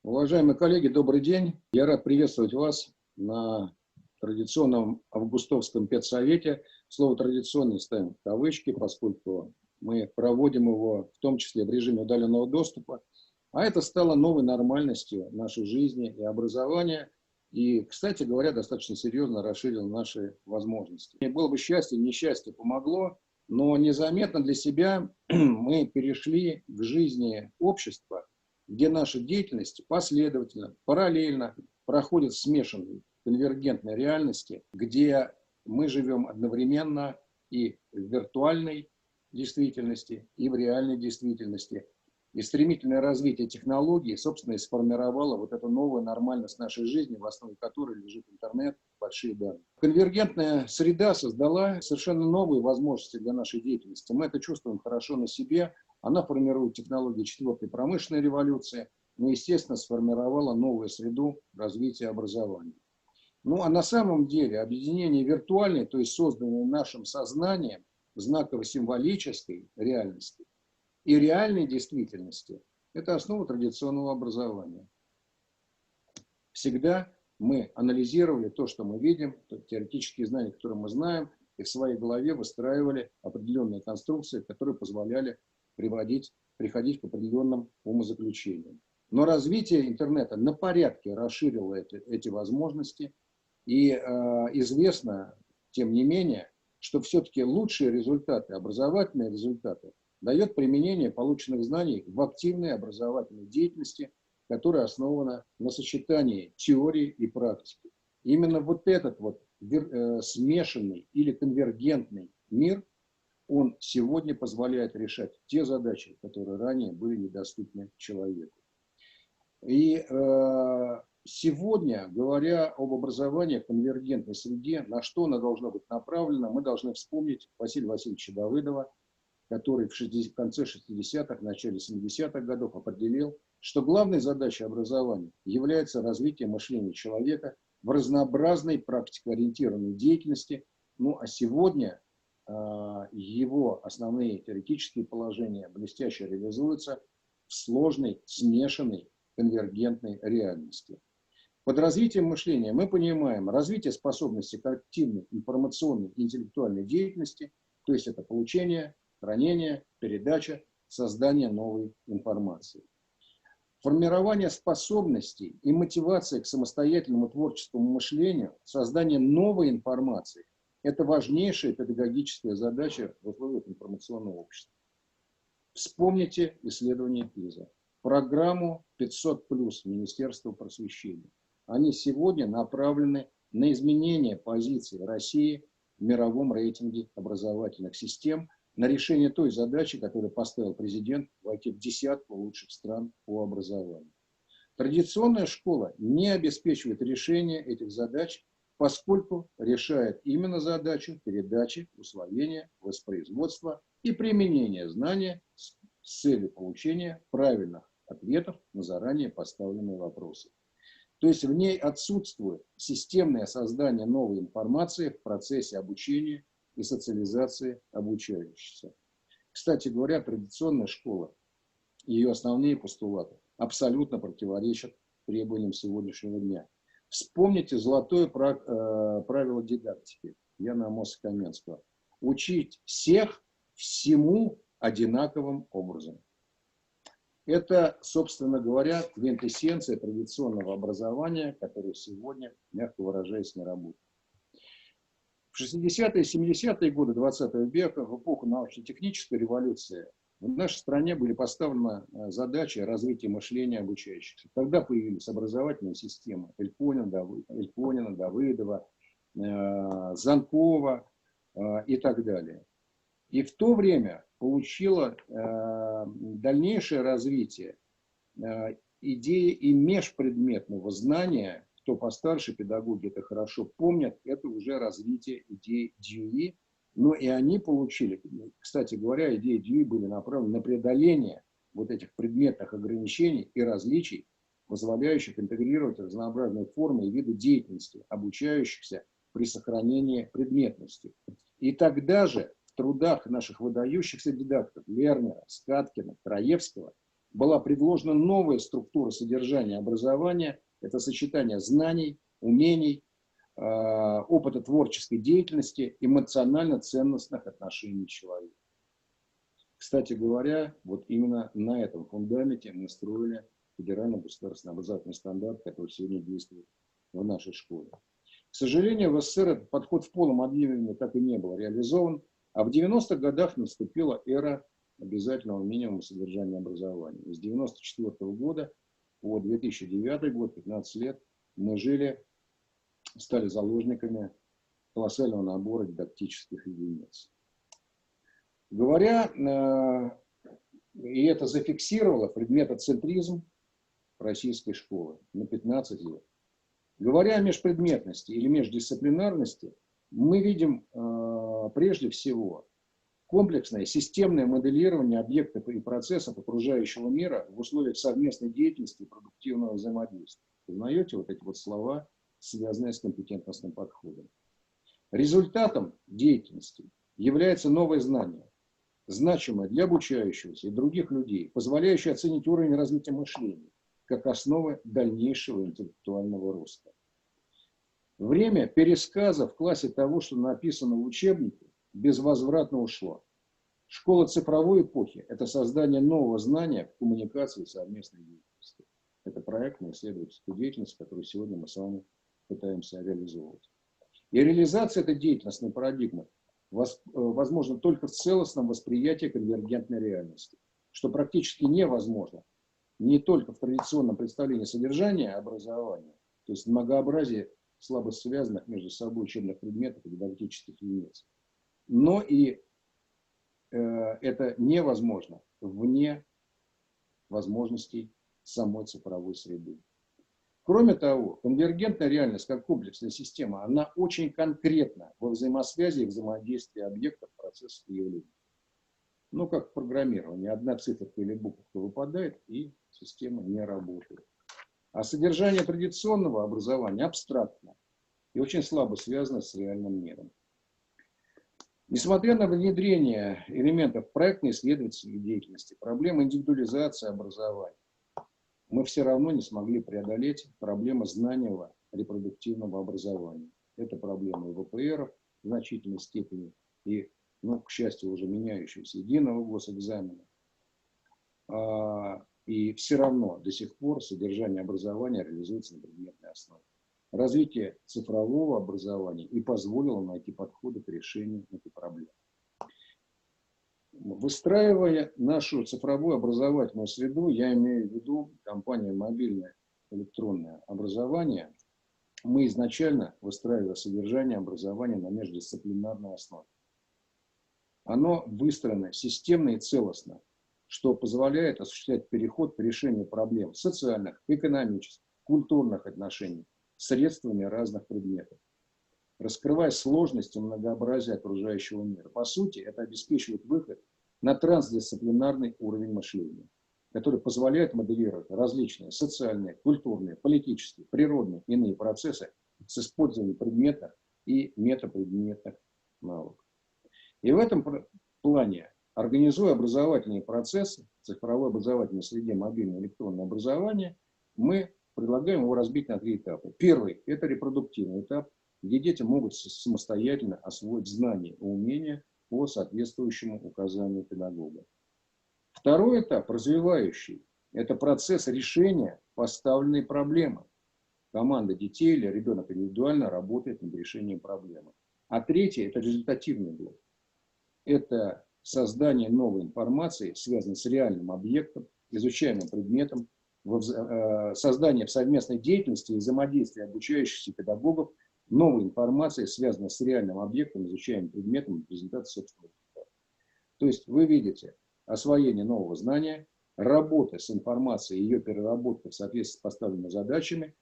Уважаемые коллеги, добрый день. Я рад приветствовать вас на традиционном августовском педсовете. Слово «традиционный» ставим в кавычки, поскольку мы проводим его в том числе в режиме удаленного доступа. А это стало новой нормальностью нашей жизни и образования. И, кстати говоря, достаточно серьезно расширило наши возможности. И было бы счастье, несчастье помогло, но незаметно для себя мы перешли к жизни общества, где наша деятельность последовательно, параллельно проходит в смешанной конвергентной реальности, где мы живем одновременно и в виртуальной действительности, и в реальной действительности. И стремительное развитие технологий, собственно, и сформировало вот эту новую нормальность нашей жизни, в основе которой лежит интернет, большие данные. Конвергентная среда создала совершенно новые возможности для нашей деятельности. Мы это чувствуем хорошо на себе. Она формирует технологии четвертой промышленной революции, но, естественно, сформировала новую среду развития образования. Ну, а на самом деле объединение виртуальной, то есть созданной нашим сознанием, знаково-символической реальности и реальной действительности, это основа традиционного образования. Всегда мы анализировали то, что мы видим, теоретические знания, которые мы знаем, и в своей голове выстраивали определенные конструкции, которые позволяли приходить к определенным умозаключениям. Но развитие интернета на порядке расширило эти возможности. И известно, тем не менее, что все-таки лучшие результаты, образовательные результаты, дает применение полученных знаний в активной образовательной деятельности, которая основана на сочетании теории и практики. Именно вот этот вот смешанный или конвергентный мир, он сегодня позволяет решать те задачи, которые ранее были недоступны человеку. И сегодня, говоря об образовании в конвергентной среде, на что оно должно быть направлено, мы должны вспомнить Василия Васильевича Давыдова, который в конце 60-х, начале 70-х годов определил, что главной задачей образования является развитие мышления человека в разнообразной практикоориентированной деятельности. Ну а сегодня его основные теоретические положения блестяще реализуются в сложной, смешанной, конвергентной реальности. Под развитием мышления мы понимаем развитие способности к активной информационной и интеллектуальной деятельности, то есть это получение, хранение, передача, создание новой информации. Формирование способностей и мотивация к самостоятельному творческому мышлению, создание новой информации – это важнейшая педагогическая задача в условиях информационного общества. Вспомните исследование ПИЗа, программу 500+ Министерства просвещения. Они сегодня направлены на изменение позиции России в мировом рейтинге образовательных систем, на решение той задачи, которую поставил президент, войти в десятку лучших стран по образованию. Традиционная школа не обеспечивает решение этих задач, поскольку решает именно задачу передачи, усвоения, воспроизводства и применения знания с целью получения правильных ответов на заранее поставленные вопросы. То есть в ней отсутствует системное создание новой информации в процессе обучения и социализации обучающихся. Кстати говоря, традиционная школа, ее основные постулаты абсолютно противоречат требованиям сегодняшнего дня. Вспомните золотое правило дидактики Яна Амоса-Каменского. Учить всех всему одинаковым образом. Это, собственно говоря, квинтэссенция традиционного образования, которое сегодня, мягко выражаясь, не работает. В 60-е и 70-е годы 20 века, в эпоху научно-технической революции, в нашей стране были поставлены задачи развития мышления обучающихся. Тогда появились образовательные системы Эльпонина, Давыдова, Занкова и так далее. И в то время получило дальнейшее развитие идеи и межпредметного знания. Кто постарше, педагоги это хорошо помнят, это уже развитие идей Дьюи. Но и они получили, кстати говоря, идеи Дьюи были направлены на преодоление вот этих предметных ограничений и различий, позволяющих интегрировать разнообразные формы и виды деятельности обучающихся при сохранении предметности. И тогда же в трудах наших выдающихся дидактов Лернера, Скаткина, Краевского была предложена новая структура содержания образования. Это сочетание знаний, умений, опыта творческой деятельности, эмоционально-ценностных отношений человека. Кстати говоря, вот именно на этом фундаменте мы строили федеральный государственный образовательный стандарт, который сегодня действует в нашей школе. К сожалению, в СССР этот подход в полном объеме так и не был реализован, а в 90-х годах наступила эра обязательного минимума содержания образования. С 1994 года по 2009 год, 15 лет, мы стали заложниками колоссального набора дидактических единиц. Говоря, и это зафиксировало предметоцентризм российской школы на 15 лет. Говоря о межпредметности или междисциплинарности, мы видим прежде всего комплексное системное моделирование объектов и процессов окружающего мира в условиях совместной деятельности и продуктивного взаимодействия. Узнаете вот эти вот слова, связанные с компетентностным подходом. Результатом деятельности является новое знание, значимое для обучающегося и других людей, позволяющее оценить уровень развития мышления как основы дальнейшего интеллектуального роста. Время пересказа в классе того, что написано в учебнике, безвозвратно ушло. Школа цифровой эпохи – это создание нового знания в коммуникации и совместной деятельности. Это проектная исследовательская деятельность, которую сегодня мы с вами пытаемся реализовывать. И реализация этой деятельностной парадигмы возможна только в целостном восприятии конвергентной реальности, что практически невозможно не только в традиционном представлении содержания образования, то есть многообразие слабо связанных между собой учебных предметов и дидактических единиц, но и это невозможно вне возможностей самой цифровой среды. Кроме того, конвергентная реальность как комплексная система, она очень конкретна во взаимосвязи и взаимодействии объектов, процессов и явлений. Ну, как в программировании. Одна циферка или буковка выпадает, и система не работает. А содержание традиционного образования абстрактно и очень слабо связано с реальным миром. Несмотря на внедрение элементов проектной исследовательской деятельности, проблемы индивидуализации образования, мы все равно не смогли преодолеть проблему знаниевого репродуктивного образования. Это проблема и ВПР в значительной степени, и, к счастью, уже меняющегося единого госэкзамена. И все равно до сих пор содержание образования реализуется на предметной основе. Развитие цифрового образования и позволило найти подходы к решению этой проблемы. Выстраивая нашу цифровую образовательную среду, я имею в виду компанию «Мобильное электронное образование», мы изначально выстраивали содержание образования на междисциплинарной основе. Оно выстроено системно и целостно, что позволяет осуществлять переход к решению проблем социальных, экономических, культурных отношений средствами разных предметов, раскрывая сложности и многообразие окружающего мира. По сути, это обеспечивает выход на трансдисциплинарный уровень мышления, который позволяет моделировать различные социальные, культурные, политические, природные и иные процессы с использованием предметов и метапредметных навыков. И в этом плане, организуя образовательные процессы, цифровой образовательной среде мобильное электронное образование, мы предлагаем его разбить на 3 этапа. Первый – это репродуктивный этап, где дети могут самостоятельно освоить знания и умения по соответствующему указанию педагога. Второй этап – развивающий. Это процесс решения поставленной проблемы. Команда детей или ребенок индивидуально работает над решением проблемы. А третий – это результативный блок. Это создание новой информации, связанной с реальным объектом, изучаемым предметом, создание в совместной деятельности и взаимодействии обучающихся педагогов новой информации, связанной с реальным объектом, изучаемым предметом, презентацией собственного результата. То есть вы видите освоение нового знания, работа с информацией, ее переработка в соответствии с поставленными задачами.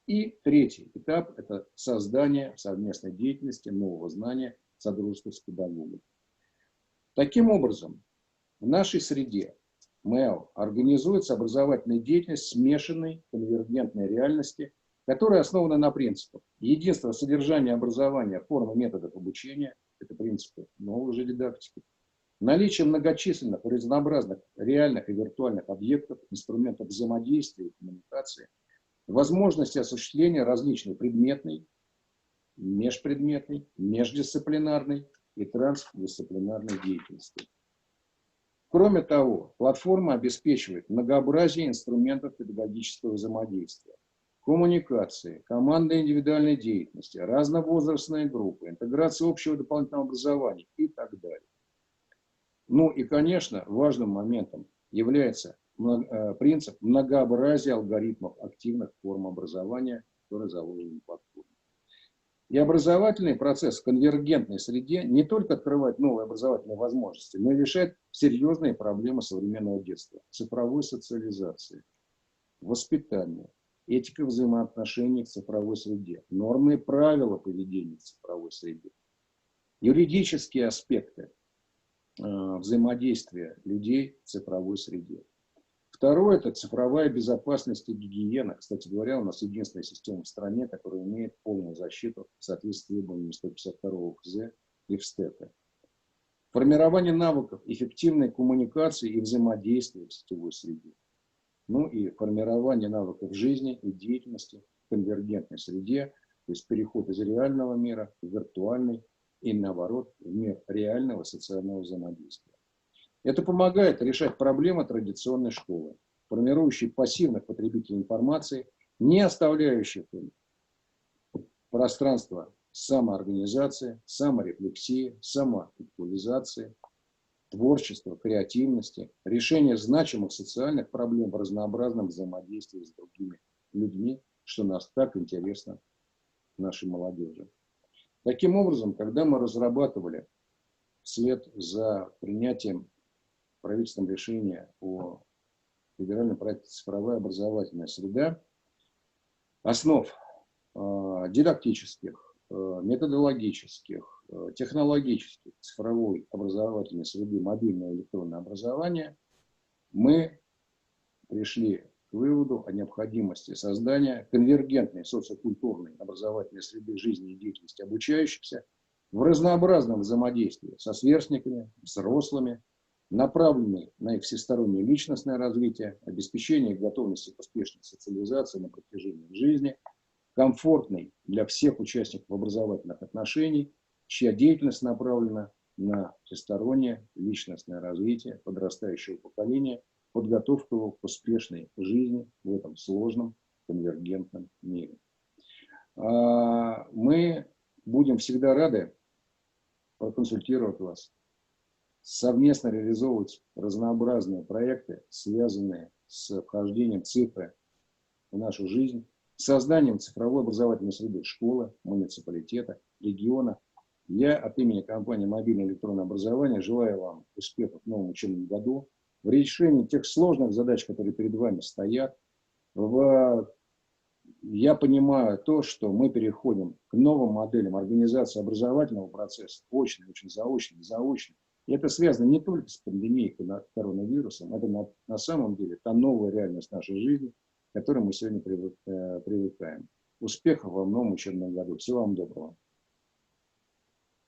И третий этап – это создание в совместной деятельности нового знания в содружестве с педагогом. Таким образом, в нашей среде МЭО организуется образовательная деятельность смешанной конвергентной реальности, которая основана на принципах единства содержания образования, формы методов обучения, это принципы новой же дидактики, Наличие многочисленных и разнообразных реальных и виртуальных объектов, инструментов взаимодействия и коммуникации, возможности осуществления различной предметной, межпредметной, междисциплинарной и трансдисциплинарной деятельности. Кроме того, платформа обеспечивает многообразие инструментов педагогического взаимодействия, коммуникации, командной и индивидуальной деятельности, разновозрастные группы, интеграция общего дополнительного образования и так далее. Ну и, конечно, важным моментом является принцип многообразия алгоритмов активных форм образования, которые заложены в платформе. И образовательный процесс в конвергентной среде не только открывает новые образовательные возможности, но и решает серьезные проблемы современного детства: цифровой социализации, воспитания, этика взаимоотношений в цифровой среде, нормы и правила поведения в цифровой среде, юридические аспекты взаимодействия людей в цифровой среде. Второе – это цифровая безопасность и гигиена. Кстати говоря, у нас единственная система в стране, которая имеет полную защиту в соответствии с требованиями 152 КЗ и ВСТЭКа. Формирование навыков эффективной коммуникации и взаимодействия в сетевой среде. Ну и формирование навыков жизни и деятельности в конвергентной среде, то есть переход из реального мира в виртуальный и, наоборот, в мир реального социального взаимодействия. Это помогает решать проблемы традиционной школы, формирующей пассивных потребителей информации, не оставляющих им пространства самоорганизации, саморефлексии, самоактуализации, творчества, креативности, решения значимых социальных проблем в разнообразном взаимодействии с другими людьми, что нас так интересно нашей молодежи. Таким образом, когда мы разрабатывали вслед за принятием правительством решения о федеральном проекте «Цифровая образовательная среда», основ дидактических, методологических, технологических цифровой образовательной среды, мобильное электронное образование, мы пришли к выводу о необходимости создания конвергентной социокультурной образовательной среды жизни и деятельности обучающихся в разнообразном взаимодействии со сверстниками, взрослыми, направленной на их всестороннее личностное развитие, обеспечение их готовности к успешной социализации на протяжении жизни, комфортной для всех участников образовательных отношений, чья деятельность направлена на всестороннее личностное развитие подрастающего поколения, подготовку его к успешной жизни в этом сложном конвергентном мире. Мы будем всегда рады проконсультировать вас, совместно реализовывать разнообразные проекты, связанные с вхождением цифры в нашу жизнь, созданием цифровой образовательной среды школы, муниципалитета, региона. Я от имени компании «Мобильное электронное образование» желаю вам успехов в новом учебном году, в решении тех сложных задач, которые перед вами стоят. Я понимаю то, что мы переходим к новым моделям организации образовательного процесса, очный, очень заочный, заочный. И это связано не только с пандемией коронавирусом, это на самом деле та новая реальность нашей жизни, к которой мы сегодня привыкаем. Успехов вам в новом учебном году. Всего вам доброго.